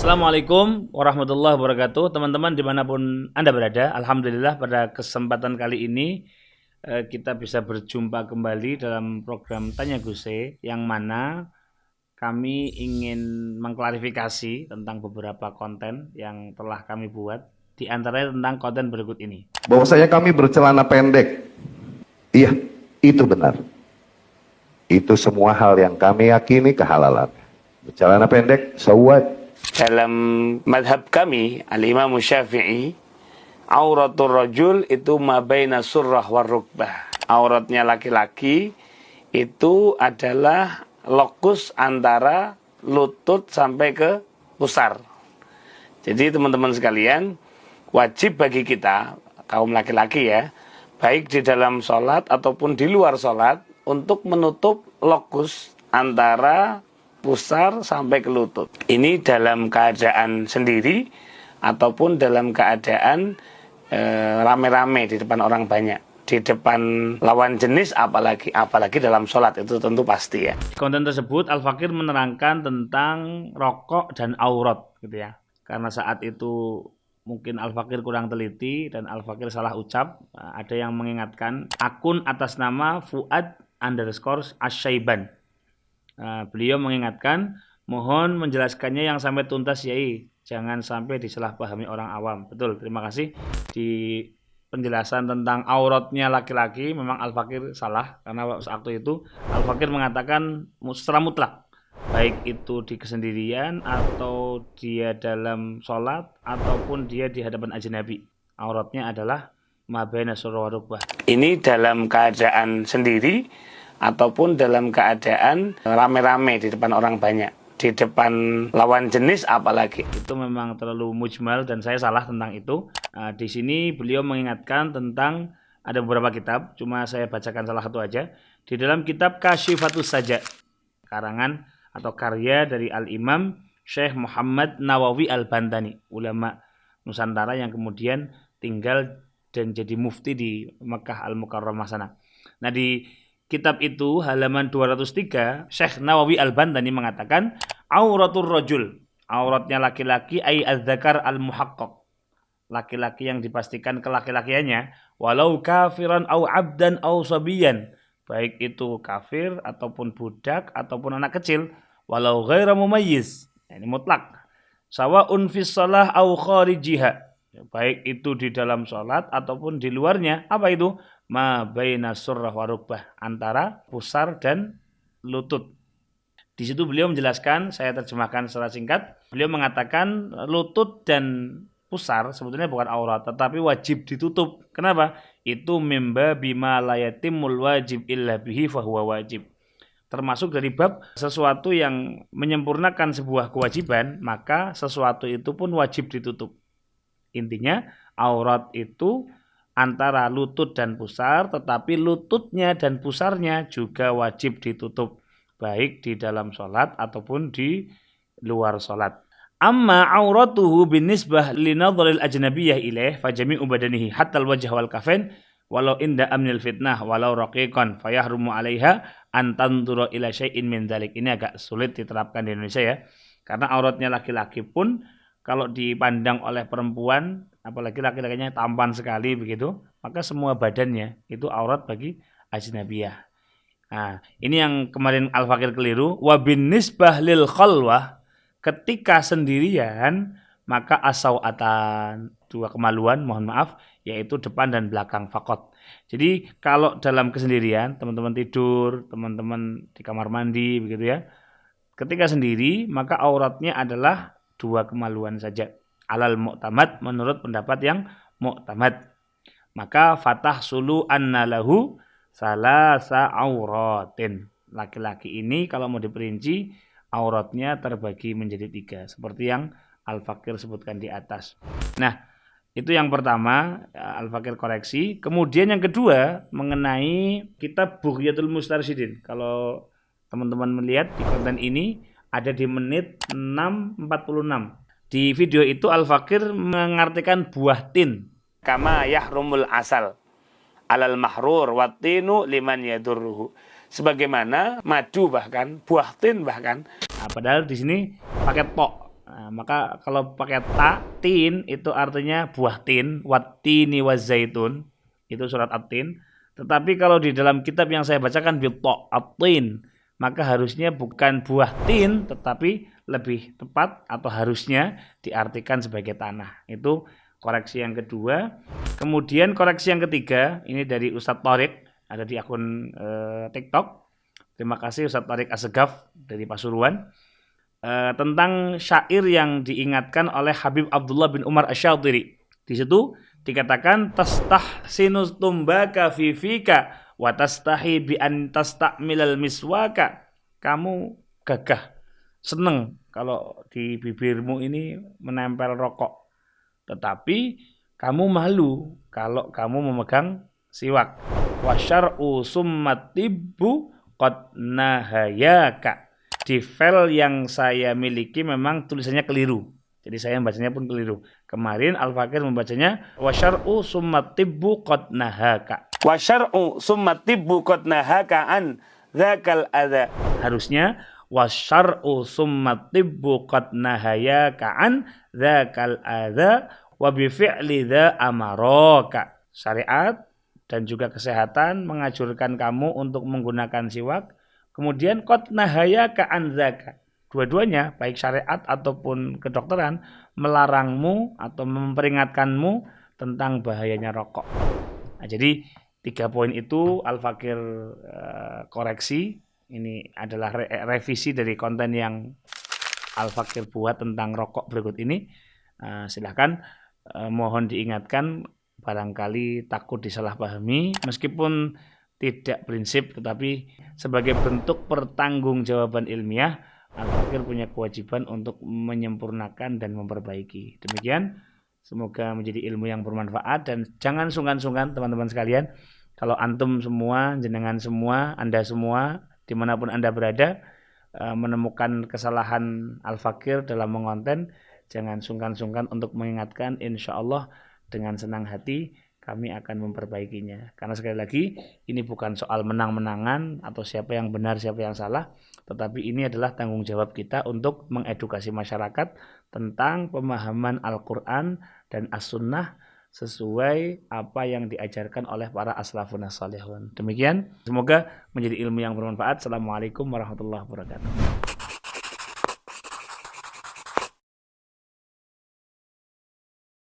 Assalamualaikum warahmatullahi wabarakatuh. Teman-teman dimanapun Anda berada, Alhamdulillah pada kesempatan kali ini kita bisa berjumpa kembali dalam program Tanya Guse, yang mana kami ingin mengklarifikasi tentang beberapa konten yang telah kami buat, di antaranya tentang konten berikut ini. Bahwasanya kami bercelana pendek, iya, itu benar. Itu semua hal yang kami yakini kehalalan. Bercelana pendek, sawat. Dalam madhab kami, Al-Imam Syafi'i, auratul rajul itu ma baina surrah war rukbah. Auratnya laki-laki itu adalah lokus antara lutut sampai ke pusar. Jadi teman-teman sekalian, wajib bagi kita, kaum laki-laki ya, baik di dalam sholat ataupun di luar sholat, untuk menutup lokus antara pusar sampai ke lutut. Ini dalam keadaan sendiri ataupun dalam keadaan rame-rame di depan orang banyak, di depan lawan jenis, apalagi dalam sholat, itu tentu pasti ya. Di konten tersebut Al-Fakir menerangkan tentang rokok dan aurat gitu ya. Karena saat itu mungkin Al-Fakir kurang teliti dan Al-Fakir salah ucap. Ada yang mengingatkan akun atas nama Fuad_Asyaiban. Beliau mengingatkan, mohon menjelaskannya yang sampai tuntas Yai, jangan sampai disalahpahami orang awam. Betul, terima kasih. Di penjelasan tentang auratnya laki-laki memang Al-Fakir salah, karena waktu itu Al-Fakir mengatakan secara mutlak, baik itu di kesendirian atau dia dalam sholat ataupun dia di hadapan ajnabi, auratnya adalah ma baina surra wa rukbah. Ini dalam keadaan sendiri ataupun dalam keadaan rame-rame di depan orang banyak, di depan lawan jenis apalagi. Itu memang terlalu mujmal dan saya salah tentang itu. Di sini beliau mengingatkan tentang ada beberapa kitab, cuma saya bacakan salah satu aja. Di dalam kitab Kasyifatus Saja, karangan atau karya dari Al-Imam Syekh Muhammad Nawawi Al-Bantani, ulama Nusantara yang kemudian tinggal dan jadi mufti di Mekah Al-Mukarramah sana. Nah, di kitab itu halaman 203, Syekh Nawawi Al-Bantani mengatakan auratul rajul, auratnya laki-laki, ai az-zakar al-muhaqqaq, laki-laki yang dipastikan kelaki-lakiannya, walau kafiran au abdan au sabiyan, baik itu kafir ataupun budak ataupun anak kecil, walau ghaira mumayyiz, ini mutlak, sawaun fis shalah au kharijiha, baik itu di dalam sholat ataupun di luarnya. Apa itu? Ma baina surrah wa rukbah, antara pusar dan lutut. Di situ beliau menjelaskan, saya terjemahkan secara singkat. Beliau mengatakan lutut dan pusar sebetulnya bukan aurat, tetapi wajib ditutup. Kenapa? Itu mimba bima la yatimul wajib illa bihi fahuwa wajib. Termasuk dari bab sesuatu yang menyempurnakan sebuah kewajiban, maka sesuatu itu pun wajib ditutup. Intinya aurat itu antara lutut dan pusar, tetapi lututnya dan pusarnya juga wajib ditutup, baik di dalam sholat ataupun di luar sholat. Amma auratuhu binisbah linadharil ajnabiyyah ilaih fajami'u badanihi hatta alwajh wal kafain walau inda amnil fitnah walau raqiqan fayahrumu 'alaiha an tanzura ila syai'in min dzalik. Ini agak sulit diterapkan di Indonesia ya. Karena auratnya laki-laki pun kalau dipandang oleh perempuan, apalagi laki-lakinya tampan sekali begitu, maka semua badannya itu aurat bagi ajnabiyah. Nah, ini yang kemarin Al-Fakir keliru. Wa binisbah lil khalwah, ketika sendirian maka asawatan, dua kemaluan, mohon maaf, yaitu depan dan belakang fakot. Jadi kalau dalam kesendirian, teman-teman tidur, teman-teman di kamar mandi begitu ya, ketika sendiri maka auratnya adalah dua kemaluan saja. Alal mu'tamad, menurut pendapat yang mu'tamad. Maka fatah sulu anna lahu salasa auratin. Laki-laki ini kalau mau diperinci, auratnya terbagi menjadi 3, seperti yang Al-Fakir sebutkan di atas. Nah, itu yang pertama, Al-Fakir koreksi. Kemudian yang kedua, mengenai kitab Bughyatul Mustarsyidin. Kalau teman-teman melihat di konten ini, ada di menit 6.46. Di video itu Al-Fakir mengartikan buah tin. Kama yahrumul asal alal mahrur wattinu liman yadurruhu. Sebagaimana madu bahkan, buah tin bahkan. Nah, padahal di sini pakai po. Nah, maka kalau pakai tin itu artinya buah tin, wattini wazaitun. Itu surat At-Tin. Tetapi kalau di dalam kitab yang saya bacakan bil-ta at-tin, maka harusnya bukan buah tin tetapi lebih tepat atau harusnya diartikan sebagai tanah. Itu koreksi yang kedua. Kemudian koreksi yang ketiga, ini dari Ustadz Thariq, ada di akun TikTok. Terima kasih Ustadz Thariq Assegaf dari Pasuruan. Tentang syair yang diingatkan oleh Habib Abdullah bin Umar Asy-Syadhili. Di situ dikatakan tastahsinus tumbaka fi fika wa tastahi bi an tastamilal miswaka. Kamu gagah, seneng kalau di bibirmu ini menempel rokok. Tetapi kamu malu kalau kamu memegang siwak. Wa syar'u summatibbu qad nahayaka. Di file yang saya miliki memang tulisannya keliru. Jadi saya membacanya pun keliru. Kemarin Al-Fakir membacanya wa syar'u summatibbu qad nahaka. Wa syar'u summatibbu qad nahaka an dzakal adza. Harusnya wa syar'u summatibbu qad nahayaka an dzakal adza wa bi fi'li dza amaraka. Syariat dan juga kesehatan mengajurkan kamu untuk menggunakan siwak. Kemudian qad nahayaka an dzaka. Dua-duanya, baik syariat ataupun kedokteran, melarangmu atau memperingatkanmu tentang bahayanya rokok. Nah, jadi 3 poin itu Al-Fakir koreksi. Ini adalah revisi dari konten yang Al-Fakir buat tentang rokok berikut ini. Silahkan, mohon diingatkan, barangkali takut disalahpahami, meskipun tidak prinsip, tetapi sebagai bentuk pertanggungjawaban ilmiah, Al-Fakir punya kewajiban untuk menyempurnakan dan memperbaiki. Demikian, semoga menjadi ilmu yang bermanfaat dan jangan sungkan-sungkan teman-teman sekalian. Kalau antum semua, jenengan semua, Anda semua, dimanapun Anda berada, menemukan kesalahan Al-Fakir dalam mengonten, jangan sungkan-sungkan untuk mengingatkan. Insya Allah dengan senang hati kami akan memperbaikinya. Karena sekali lagi, ini bukan soal menang-menangan atau siapa yang benar, siapa yang salah. Tetapi ini adalah tanggung jawab kita untuk mengedukasi masyarakat tentang pemahaman Al-Quran dan As-Sunnah sesuai apa yang diajarkan oleh para aslafun as-salihun. Demikian, semoga menjadi ilmu yang bermanfaat. Assalamualaikum warahmatullahi wabarakatuh.